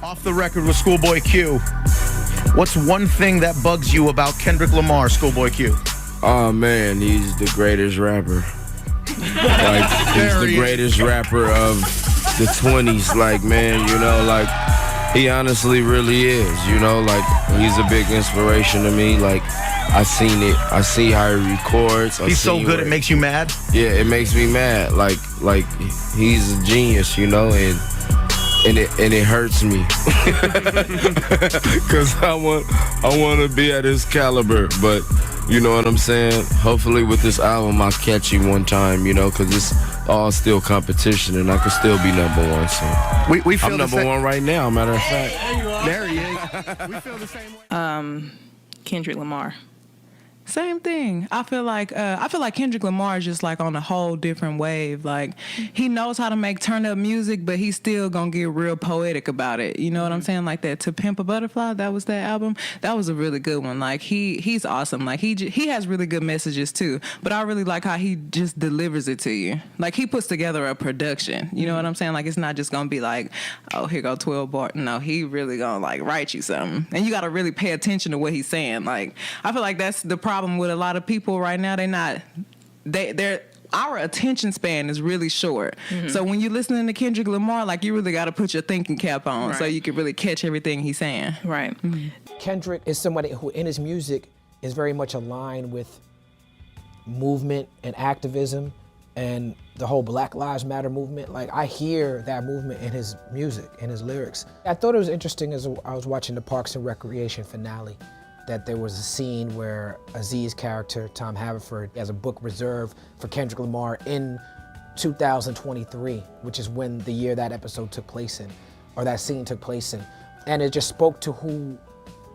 Off the record with Schoolboy Q. What's one thing that bugs you about Kendrick Lamar, Schoolboy Q? Oh man, he's the greatest rapper. Like, he's the greatest rapper of the 20s. Like, man, you know, like, he honestly really is, you know, like, he's a big inspiration to me. Like, I seen it. I see how he records. He's so good it makes you mad? Yeah, it makes me mad. Like he's a genius, you know, and it hurts me. Cause I want to be at his caliber, but you know what I'm saying? Hopefully with this album I'll catch you one time, you know, cause it's all still competition and I could still be #1. So we feel I'm #1 right now, matter of fact. There he is. We feel the same way. Kendrick Lamar. Same thing. I feel like Kendrick Lamar is just like on a whole different wave. Like, he knows how to make turn up music, but he's still gonna get real poetic about it. You know what I'm saying? Like that To Pimp a Butterfly, that was that album. That was a really good one. Like he's awesome. Like he has really good messages too. But I really like how he just delivers it to you. Like he puts together a production. You know what I'm saying? Like it's not just gonna be like, oh, here go 12 bar. No, he really gonna like write you something, and you gotta really pay attention to what he's saying. Like I feel like that's the problem with a lot of people right now. Our attention span is really short. Mm-hmm. So when you're listening to Kendrick Lamar, like you really got to put your thinking cap on, right, so you can really catch everything he's saying. Right. Mm-hmm. Kendrick is somebody who in his music is very much aligned with movement and activism and the whole Black Lives Matter movement. Like I hear that movement in his music, in his lyrics. I thought it was interesting as I was watching the Parks and Recreation finale, that there was a scene where Aziz's character, Tom Haverford, has a book reserved for Kendrick Lamar in 2023, which is when the year that episode took place in, or that scene took place in. And it just spoke to who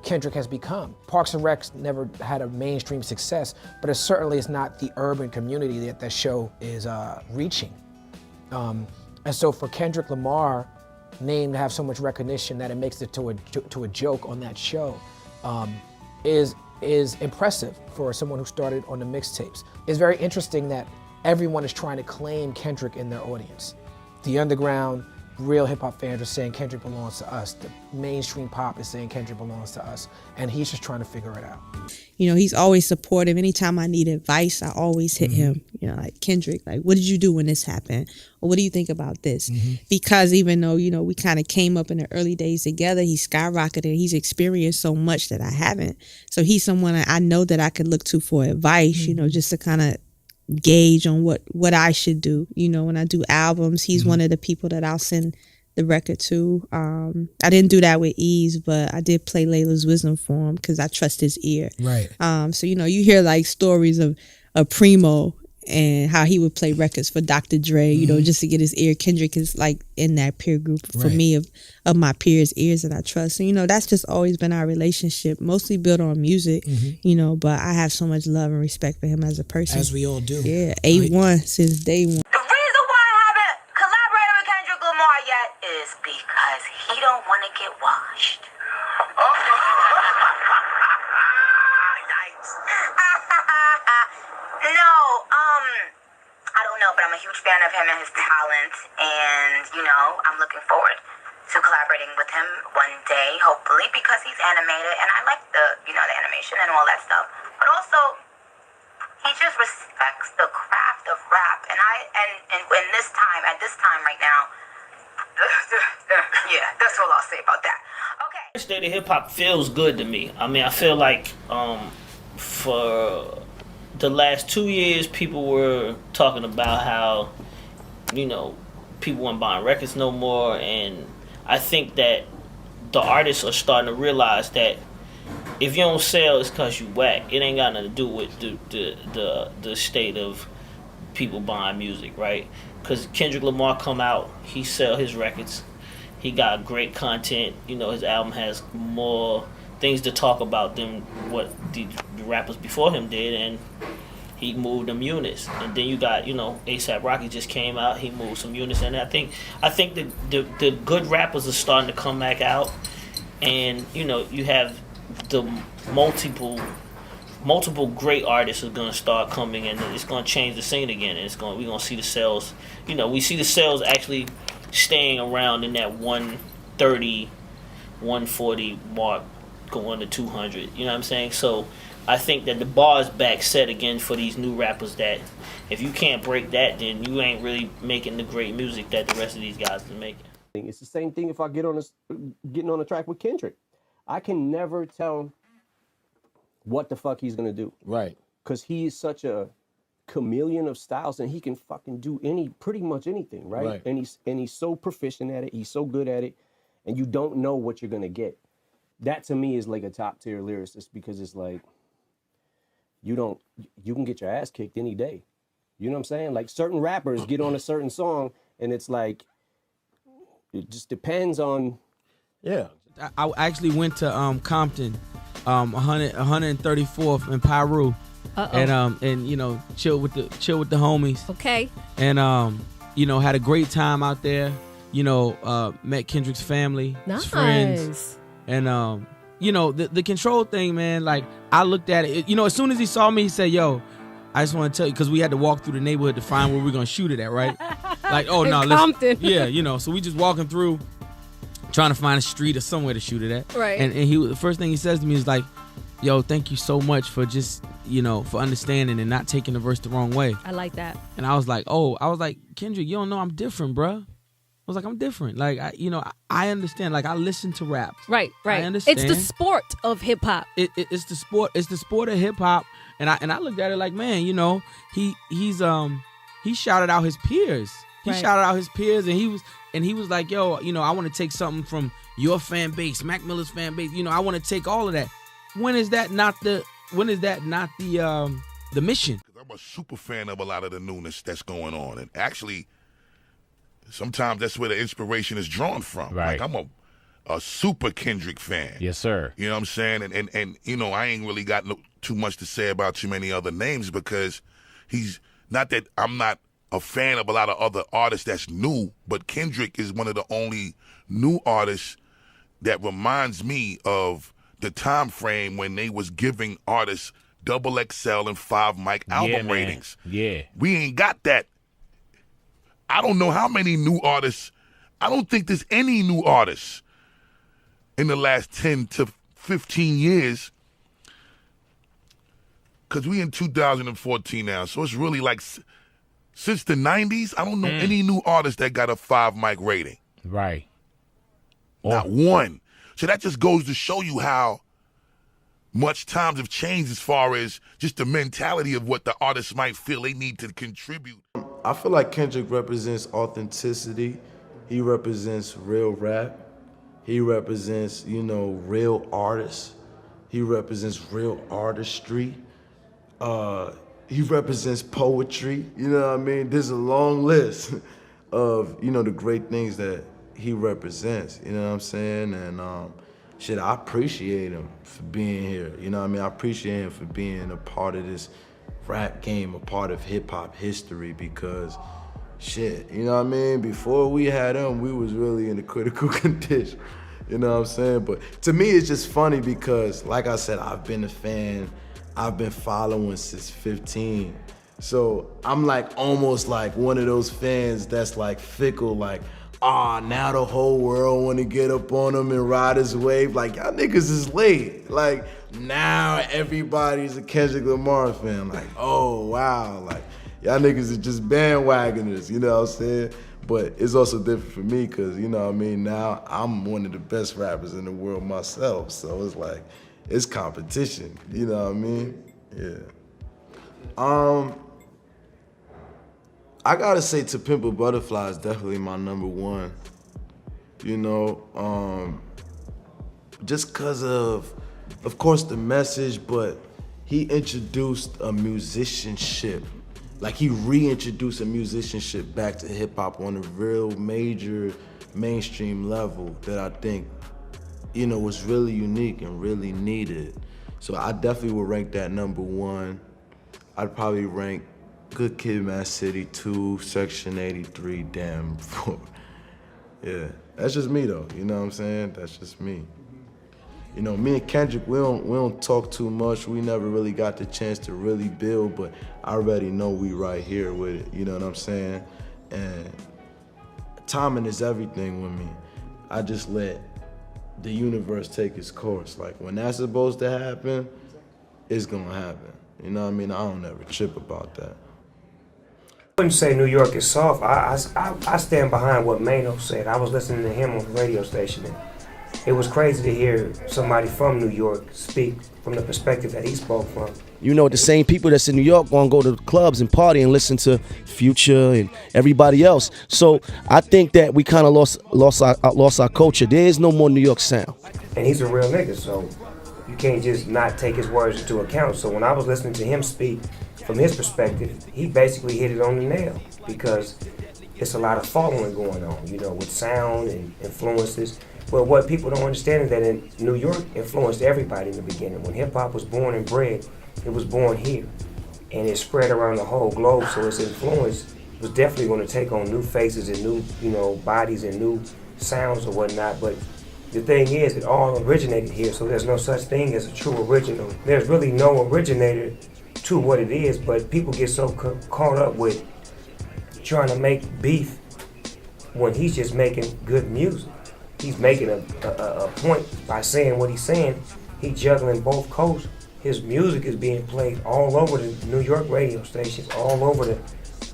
Kendrick has become. Parks and Rec never had a mainstream success, but it certainly is not the urban community that that show is reaching. And so for Kendrick Lamar name to have so much recognition that it makes it to a joke on that show, is impressive for someone who started on the mixtapes. It's very interesting that everyone is trying to claim Kendrick in their audience. The underground, real hip hop fans are saying Kendrick belongs to us. The mainstream pop is saying Kendrick belongs to us. And he's just trying to figure it out. You know, he's always supportive. Anytime I need advice, I always hit him. You know, like, Kendrick, like, what did you do when this happened? Or what do you think about this? Because even though, you know, we kind of came up in the early days together, he skyrocketed. He's experienced so much that I haven't. So he's someone I know that I could look to for advice, you know, just to kind of gauge on what I should do. You know, when I do albums, he's one of the people that I'll send the record to. I didn't do that with Ease, but I did play Layla's Wisdom for him because I trust his ear. Right. So, you know, you hear like stories of Primo and how he would play records for Dr. Dre, you know, just to get his ear. Kendrick is like in that peer group for me of my peers' ears that I trust. And, you know, that's just always been our relationship, mostly built on music, you know, but I have so much love and respect for him as a person. As we all do. Yeah, A1 since day one. The reason why I haven't collaborated with Kendrick Lamar yet is because he don't want to get washed. Nice. No, I don't know, but I'm a huge fan of him and his talent, and, you know, I'm looking forward to collaborating with him one day, hopefully, because he's animated, and I like the, you know, the animation and all that stuff, but also, he just respects the craft of rap, and at this time right now, yeah, that's all I'll say about that. Okay. State of hip hop feels good to me. I mean, I feel like for the last 2 years, people were talking about how, you know, people weren't buying records no more, and I think that the artists are starting to realize that if you don't sell, it's because you whack. It ain't got nothing to do with the state of people buying music, right? Because Kendrick Lamar come out, he sell his records, he got great content, you know, his album has more things to talk about than what the rappers before him did, and he moved them units. And then you got, you know, A$AP Rocky just came out, he moved some units, and I think the good rappers are starting to come back out, and, you know, you have the multiple great artists are gonna start coming, and it's gonna change the scene again, and we're gonna see the sales, you know, we see the sales actually staying around in that 130 140 mark going to 200. You know what I'm saying? So I think that the bar is back set again for these new rappers that if you can't break that, then you ain't really making the great music that the rest of these guys are making. It's the same thing if I getting on a track with Kendrick. I can never tell what the fuck he's gonna do. Right. Because he is such a chameleon of styles and he can fucking do pretty much anything, right? And he's so proficient at it, he's so good at it, and you don't know what you're gonna get. That to me is like a top tier lyricist because it's like you can get your ass kicked any day. You know what I'm saying? Like certain rappers get on a certain song and it's like it just depends on. Yeah. I actually went to Compton, 134th in Piru. And you know, chill with the homies. Okay. And you know, had a great time out there. You know, met Kendrick's family, his friends. And you know, the control thing, man, like I looked at it, you know, as soon as he saw me, he said, yo, I just want to tell you, because we had to walk through the neighborhood to find where we're going to shoot it at, right? Like, oh, no, Compton. Yeah, you know, so we just walking through, trying to find a street or somewhere to shoot it at. Right. And the first thing he says to me is like, yo, thank you so much for just, you know, for understanding and not taking the verse the wrong way. I like that. And I was like, Kendrick, you don't know I'm different, bruh. I was like, I'm different. Like, I understand. Like, I listen to rap. Right. I understand. It's the sport of hip hop. It's the sport. It's the sport of hip hop. And I looked at it like, man, you know, he shouted out his peers. He shouted out his peers, and he was like, yo, you know, I want to take something from your fan base, Mac Miller's fan base. You know, I want to take all of that. When is that not the mission? I'm a super fan of a lot of the newness that's going on, and actually, sometimes that's where the inspiration is drawn from. Right. Like I'm a super Kendrick fan. Yes, sir. You know what I'm saying? And you know, I ain't really got too much to say about too many other names because he's not that I'm not a fan of a lot of other artists that's new, but Kendrick is one of the only new artists that reminds me of the time frame when they was giving artists XXL and 5 mic album ratings. Yeah. We ain't got that. I don't know how many new artists. I don't think there's any new artists in the last 10 to 15 years, because we in 2014 now, so it's really like since the 90s, I don't know any new artist that got a 5 mic rating. Right. Not one. So that just goes to show you how much times have changed as far as just the mentality of what the artists might feel they need to contribute. I feel like Kendrick represents authenticity. He represents real rap. He represents, you know, real artists. He represents real artistry. He represents poetry. You know what I mean? There's a long list of, you know, the great things that he represents. You know what I'm saying? And shit, I appreciate him for being here. You know what I mean? I appreciate him for being a part of this rap game, a part of hip hop history, because shit, you know what I mean? Before we had him, we was really in a critical condition. You know what I'm saying? But to me, it's just funny because, like I said, I've been a fan. I've been following since 15. So I'm like almost like one of those fans that's like fickle, like, now the whole world want to get up on him and ride his wave. Like, y'all niggas is late. Like, now everybody's a Kendrick Lamar fan. Like, oh, wow. Like, y'all niggas is just bandwagoners, you know what I'm saying? But it's also different for me because, you know what I mean, now I'm one of the best rappers in the world myself. So it's like, it's competition, you know what I mean? Yeah. I gotta say To Pimp a Butterfly is definitely my number one. You know, just cause of course the message, but he introduced a musicianship. Like he reintroduced a musicianship back to hip hop on a real major mainstream level that I think, you know, was really unique and really needed. So I definitely would rank that number one. I'd probably rank Good Kid, Mad City 2, Section 83, Damn 4. Yeah, that's just me though, you know what I'm saying? That's just me. You know, me and Kendrick, we don't talk too much. We never really got the chance to really build, but I already know we right here with it, you know what I'm saying? And timing is everything with me. I just let the universe take its course. Like when that's supposed to happen, it's gonna happen. You know what I mean? I don't ever trip about that. I wouldn't say New York is soft. I stand behind what Mano said. I was listening to him on the radio station. And it was crazy to hear somebody from New York speak from the perspective that he spoke from. You know, the same people that's in New York gonna go to the clubs and party and listen to Future and everybody else. So I think that we kind of lost our culture. There is no more New York sound. And he's a real nigga, so you can't just not take his words into account. So when I was listening to him speak from his perspective, he basically hit it on the nail because it's a lot of following going on, you know, with sound and influences. But what people don't understand is that in New York influenced everybody in the beginning. When hip hop was born and bred, it was born here. And it spread around the whole globe, so its influence was definitely going to take on new faces and new, you know, bodies and new sounds or whatnot. But the thing is, it all originated here, so there's no such thing as a true original. There's really no originator to what it is, but people get so caught up with trying to make beef when he's just making good music. He's making a point by saying what he's saying. He's juggling both coasts. His music is being played all over the New York radio stations, all over the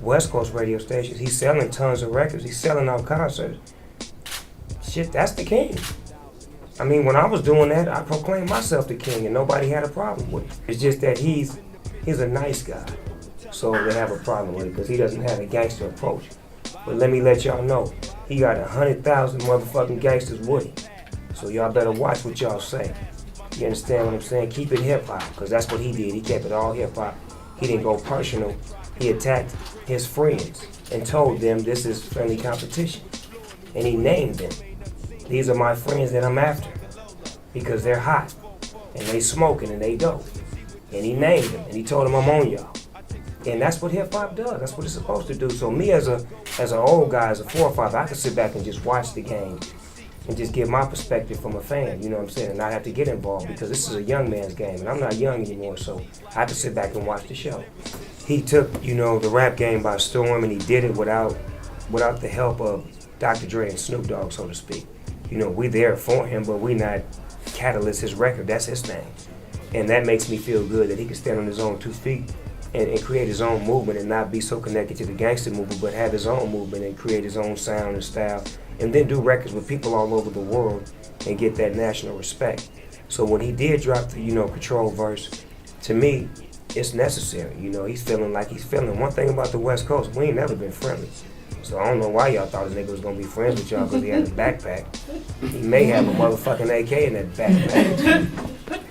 West Coast radio stations. He's selling tons of records. He's selling out concerts. Shit, that's the king. I mean, when I was doing that, I proclaimed myself the king, and nobody had a problem with it. It's just that he's a nice guy, so they have a problem with it because he doesn't have a gangster approach. But let me let y'all know, he got 100,000 motherfucking gangsters with him. So y'all better watch what y'all say. You understand what I'm saying? Keep it hip-hop, because that's what he did. He kept it all hip-hop. He didn't go personal. He attacked his friends and told them this is friendly competition. And he named them. These are my friends that I'm after because they're hot and they smoking and they dope. And he named them and he told them I'm on y'all. And that's what hip-hop does. That's what it's supposed to do. So me as an old guy, as a forefather, I can sit back and just watch the game and just give my perspective from a fan, you know what I'm saying, and not have to get involved because this is a young man's game, and I'm not young anymore, so I can sit back and watch the show. He took, you know, the rap game by storm, and he did it without the help of Dr. Dre and Snoop Dogg, so to speak. You know, we there for him, but we not catalyst his record. That's his thing. And that makes me feel good that he can stand on his own 2 feet and create his own movement and not be so connected to the gangster movement, but have his own movement and create his own sound and style, and then do records with people all over the world and get that national respect. So when he did drop the, you know, Control verse, to me, it's necessary. You know, he's feeling like he's feeling. One thing about the West Coast, we ain't never been friendly. So I don't know why y'all thought this nigga was gonna be friends with y'all because he had a backpack. He may have a motherfucking AK in that backpack.